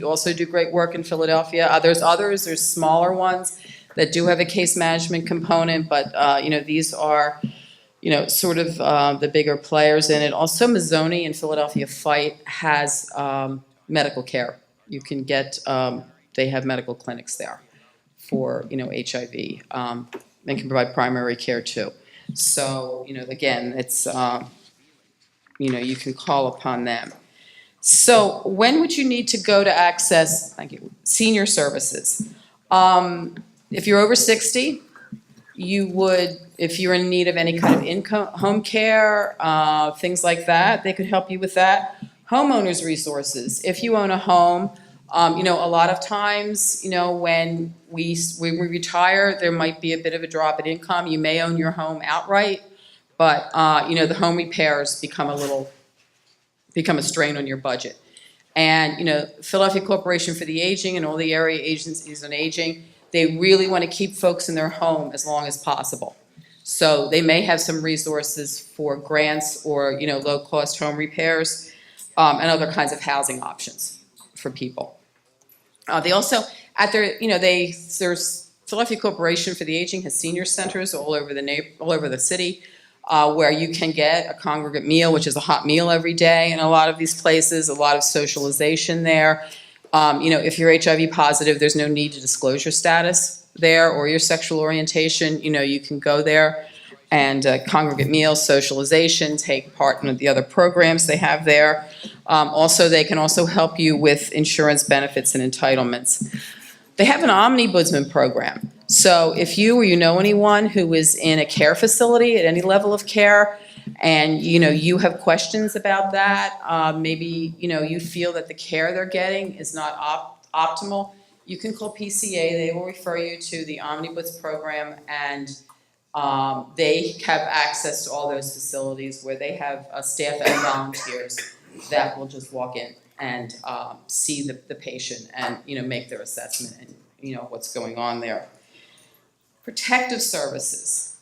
also do great work in Philadelphia. There's smaller ones that do have a case management component, but these are sort of the bigger players in it. Also, Mazzoni in Philadelphia Fight has medical care. You can get, they have medical clinics there for, HIV, and can provide primary care too. So, again, it's, you can call upon them. So when would you need to go to access, thank you, senior services? If you're over 60, you would, if you're in need of any kind of income, home care, things like that, they could help you with that. Homeowners resources, if you own a home, a lot of times, when we retire, there might be a bit of a drop in income. You may own your home outright, but, the home repairs become a strain on your budget. And, Philadelphia Corporation for the Aging and all the area agencies on aging, they really want to keep folks in their home as long as possible. So they may have some resources for grants or, low-cost home repairs and other kinds of housing options for people. They also, at their, there's Philadelphia Corporation for the Aging has senior centers all over the city where you can get a congregate meal, which is a hot meal every day in a lot of these places, a lot of socialization there. If you're HIV positive, there's no need to disclose your status there or your sexual orientation. You can go there and congregate meals, socialization, take part in the other programs they have there. Also, they can also help you with insurance benefits and entitlements. They have an omnibudsman program. So if you or you know anyone who is in a care facility at any level of care, and you have questions about that, maybe you feel that the care they're getting is not optimal, you can call PCA. They will refer you to the Omnibus program, and they have access to all those facilities where they have staff and volunteers that will just walk in and see the patient and make their assessment and what's going on there. Protective services.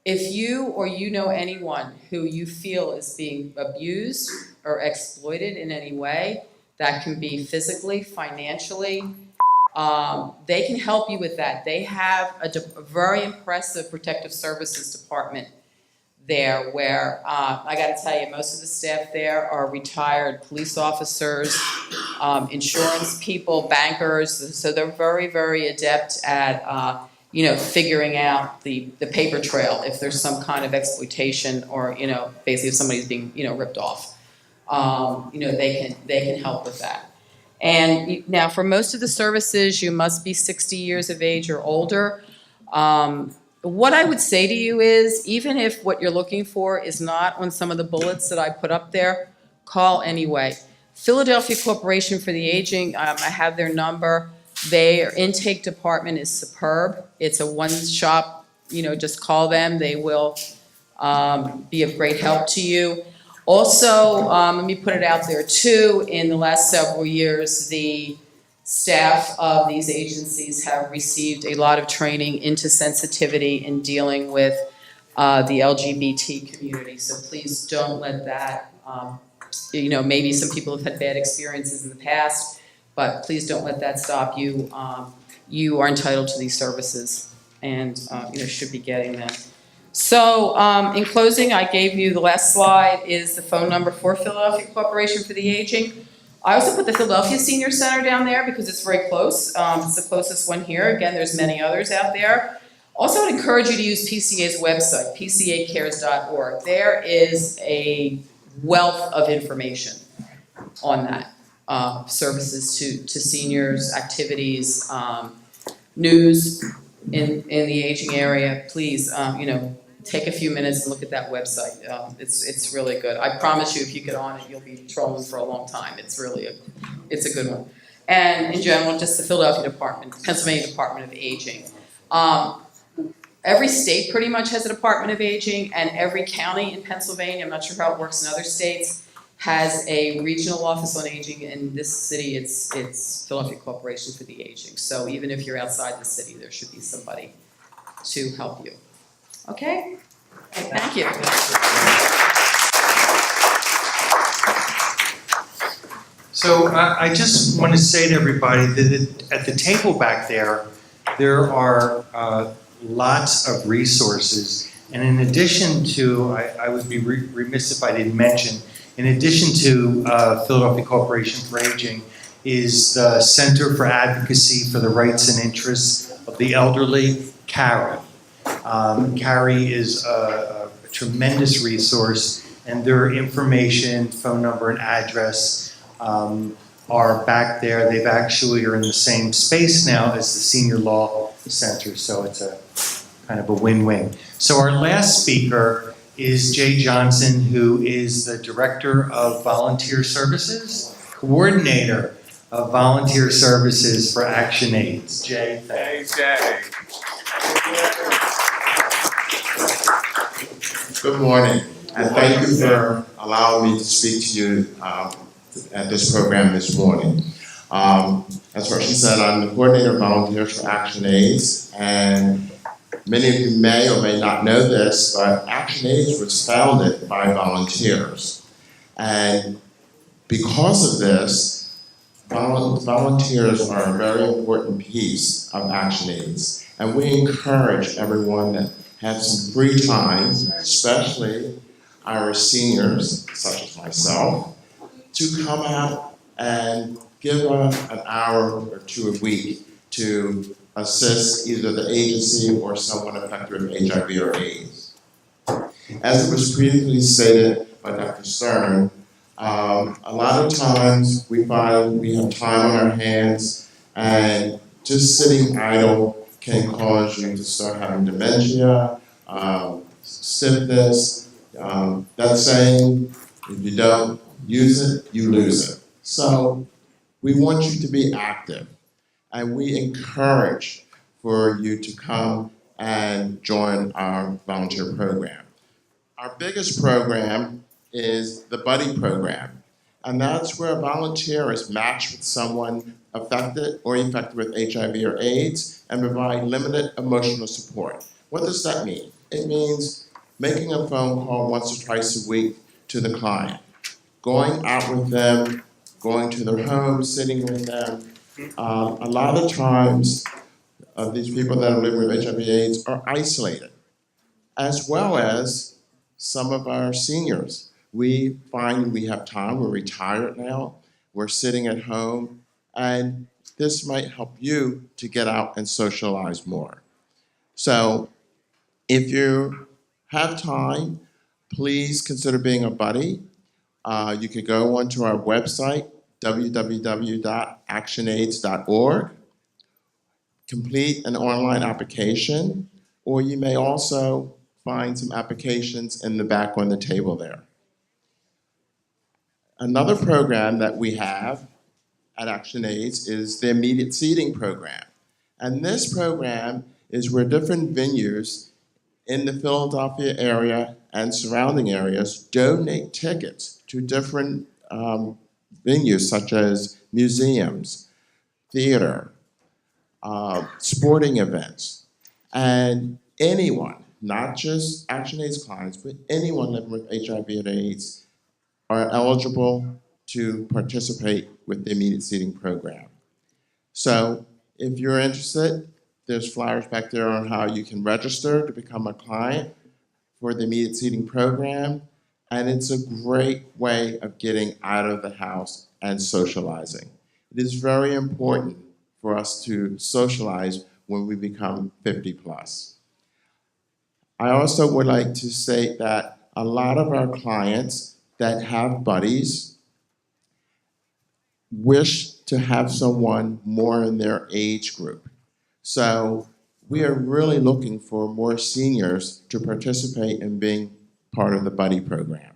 If you or you know anyone who you feel is being abused or exploited in any way, that can be physically, financially, they can help you with that. They have a very impressive protective services department there where, I gotta tell you, most of the staff there are retired police officers, insurance people, bankers, so they're very, very adept at figuring out the paper trail if there's some kind of exploitation or, basically if somebody's being, ripped off. They can help with that. And now for most of the services, you must be 60 years of age or older. What I would say to you is, even if what you're looking for is not on some of the bullets that I put up there, call anyway. Philadelphia Corporation for the Aging, I have their number. Their intake department is superb. It's a one-shop, just call them. They will be of great help to you. Also, let me put it out there too, in the last several years, the staff of these agencies have received a lot of training into sensitivity in dealing with the LGBT community. So please don't let that, maybe some people have had bad experiences in the past, but please don't let that stop you. You are entitled to these services and should be getting them. So in closing, I gave you the last slide is the phone number for Philadelphia Corporation for the Aging. I also put the Philadelphia Senior Center down there because it's very close. It's the closest one here. Again, there's many others out there. Also, I'd encourage you to use PCA's website, pcacares.org. There is a wealth of information on that. Services to seniors, activities, news in the aging area. Please, take a few minutes and look at that website. It's really good. I promise you, if you get on it, you'll be trolling for a long time. It's really it's a good one. And in general, just the Philadelphia Department, Pennsylvania Department of Aging. Every state pretty much has a Department of Aging, and every county in Pennsylvania, I'm not sure how it works in other states, has a regional office on aging. In this city, it's Philadelphia Corporation for the Aging. So even if you're outside the city, there should be somebody to help you. Okay? Thank you. So I just want to say to everybody that at the table back there are lots of resources. And in addition to, I would be remiss if I didn't mention, in addition to Philadelphia Corporation for Aging, is the Center for Advocacy for the Rights and Interests of the Elderly, CARI. CARI is a tremendous resource, and their information, phone number, and address are back there. They've actually are in the same space now as the Senior Law Center, so it's a kind of a win-win. So our last speaker is Jay Johnson, who is the Director of Volunteer Services, Coordinator of Volunteer Services for ActionAIDS. Jay, thanks. Hey, Jay. Good morning, and thank you for allowing me to speak to you at this program this morning. As Rosie said, I'm the coordinator of volunteers for ActionAIDS, and many of you may or may not know this, but ActionAIDS was founded by volunteers. And because of this, volunteers are a very important piece of ActionAIDS. And we encourage everyone that has some free time, especially our seniors, such as myself, to come out and give an hour or two a week to assist either the agency or someone affected with HIV or AIDS. As it was previously stated by Dr. Stern, a lot of times we find we have time on our hands, and just sitting idle can cause you to start having dementia, stiffness. That saying, if you don't use it, you lose it. So we want you to be active, and we encourage for you to come and join our volunteer program. Our biggest program is the Buddy Program, and that's where a volunteer is matched with someone affected or infected with HIV or AIDS and provide limited emotional support. What does that mean? It means making a phone call once or twice a week to the client, going out with them, going to their home, sitting with them. A lot of times, these people that are living with HIV/AIDS are isolated, as well as some of our seniors. We find we have time, we're retired now, we're sitting at home, and this might help you to get out and socialize more. So if you have time, please consider being a buddy. You could go onto our website, www.actionaids.org, complete an online application, or you may also find some applications in the back on the table there. Another program that we have at ActionAIDS is the immediate seating program. And this program is where different venues in the Philadelphia area and surrounding areas donate tickets to different venues such as museums, theater, sporting events, and anyone, not just ActionAIDS clients, but anyone living with HIV and AIDS are eligible to participate with the immediate seating program. So if you're interested, there's flyers back there on how you can register to become a client for the immediate seating program, and it's a great way of getting out of the house and socializing. It is very important for us to socialize when we become 50 plus. I also would like to state that a lot of our clients that have buddies wish to have someone more in their age group. So we are really looking for more seniors to participate in being part of the Buddy Program.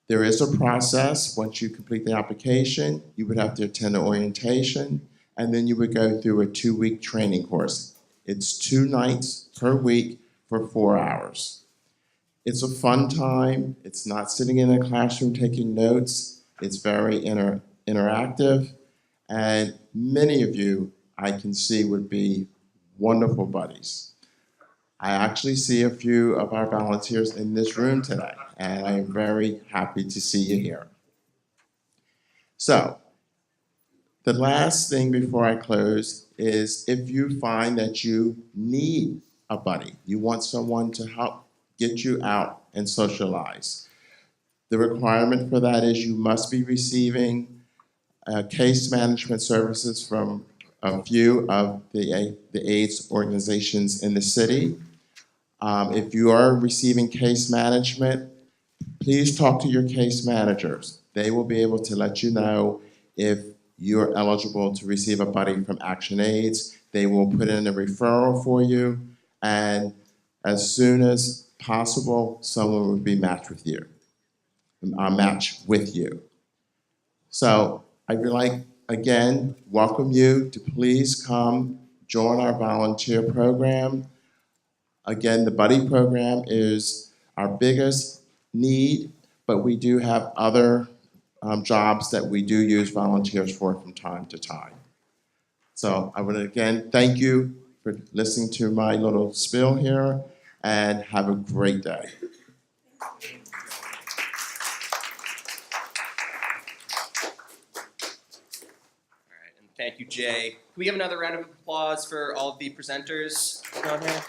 There is a process. Once you complete the application, you would have to attend an orientation, and then you would go through a 2-week training course. It's 2 nights per week for 4 hours. It's a fun time. It's not sitting in a classroom taking notes. It's very interactive, and many of you I can see would be wonderful buddies. I actually see a few of our volunteers in this room today, and I'm very happy to see you here. So, the last thing before I close is if you find that you need a buddy, you want someone to help get you out and socialize. The requirement for that is you must be receiving case management services from a few of the AIDS organizations in the city. If you are receiving case management, please talk to your case managers. They will be able to let you know if you're eligible to receive a buddy from ActionAIDS. They will put in a referral for you, and as soon as possible, someone will be matched with you. So I would like, again, welcome you to please come join our volunteer program. Again, the buddy program is our biggest need, but we do have other jobs that we do use volunteers for from time to time. So I would again thank you for listening to my little spiel here, and have a great day. Thank you, Jay. Can we have another round of applause for all of the presenters down here?